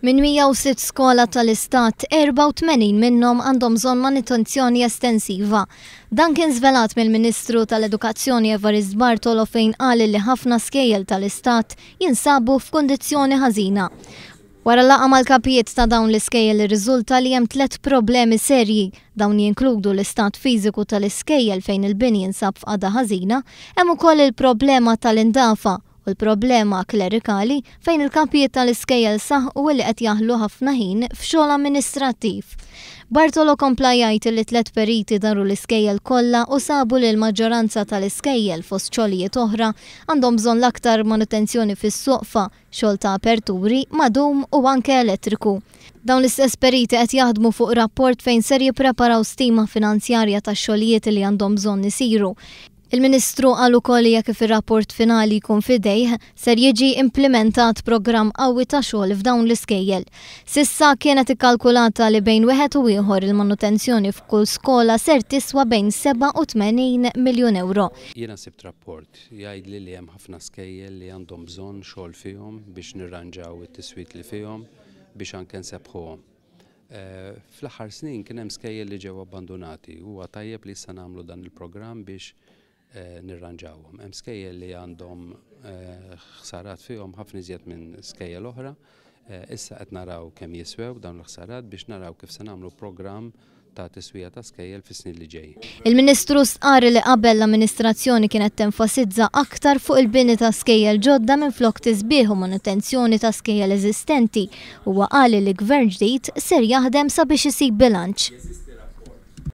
Min 106 skola tal-Istat, 84 minnhom għandhom bżonn manutenzjoni estensiva. Dan kien żvelat mill-Ministru tal-Edukazzjoni Evarist Bartolo fejn qal li ħafna skejjel tal-Istat jinsabu f'kundizzjoni ħażina. Wara laqgħa mal-kapijiet ta' dawn l-iskejjel irriżulta li hemm 3 problemi serji. Dawn jinkludu l-istat fiżiku tal-iskejjel fejn il-bini jinsab f'qada ħażina, hemm ukoll il-problema tal-indafa u l-problema klerikali fejn il-kapijiet tal-iskejjel saħqu li qed jaħlu ħafna ħin f'xogħol amministrattiv. Bartolo kompla jgħid li 3 periti daru l-iskejjel kollha u sabu li l-maġġoranza tal-iskejjel fost xogħlijiet oħra għandhom bżonn l-aktar manutenzjoni fis-soqfa, xogħol ta' aperturi, madum u anke elettriku. Dawn l-istess periti qed jaħdmu fuq rapport fejn ser jippreparaw stima finanzjarja tax-xogħlijiet li għandhom bżonn isiru. Il-Ministru qal ukoll jekk kif ir-rapport finali jkun fidejh ser jiġi implementat programm qawwi ta' xogħol f'dawn l-iskejjel. Sissa kienet ikkalkulata li bejn wieħed u ieħor il-manutenzjoni f'kull skola ser tiswa bejn 87 miljun euro. Jiena sibt rapport jgħidli li hemm ħafna skejjel li għandhom bżonn xogħol fihom biex nirranġaw it-tiswit li fihom biex anke nsebħuhom. Fl-aħħar snin kien hemm skejjel li ġew abbandonati huwa tajjeb li issa nagħmlu dan il-programm biex nirranġawhom. Hemm skejjel li għandhom ħsarat fihom ħafna iżjed minn skejjel oħra. Issa qed naraw kemm jiswew dawn l-ħsarat biex naraw kif se nagħmlu programm ta' tiswija ta' skejjel fis-snin li ġej. Il-Ministru stqar li qabel l-amministrazzjoni kienet tenfasizza aktar fuq il-bini ta' skejjel ġodda minflok tisbieħu manutenzjoni ta' skejjel eżistenti. Huwa qal li l-Gvern ġdid ser jaħdem sabiex isib bilanċ.